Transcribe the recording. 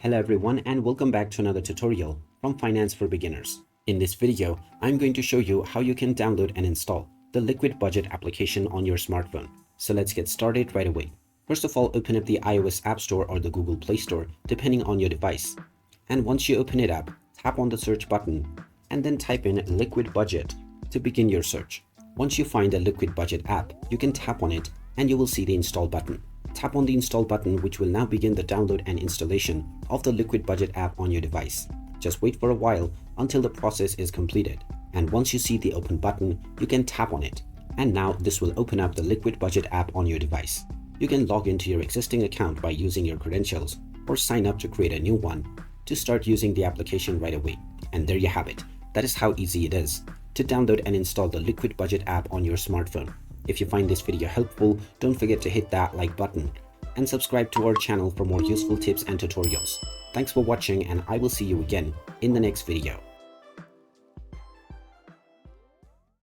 Hello everyone and welcome back to another tutorial from Finance for Beginners. In this video, I'm going to show you how you can download and install the Liquid Budget application on your smartphone. So let's get started right away. First of all, open up the iOS App Store or the Google Play Store depending on your device. And once you open it up, tap on the search button and then type in Liquid Budget to begin your search. Once you find the Liquid Budget app, you can tap on it and you will see the install button. Tap on the install button, which will now begin the download and installation of the Liquid Budget app on your device. Just wait for a while until the process is completed. And once you see the open button, you can tap on it. And now this will open up the Liquid Budget app on your device. You can log into your existing account by using your credentials or sign up to create a new one to start using the application right away. And there you have it. That is how easy it is to download and install the Liquid Budget app on your smartphone. If you find this video helpful, don't forget to hit that like button and subscribe to our channel for more useful tips and tutorials. Thanks for watching, and I will see you again in the next video.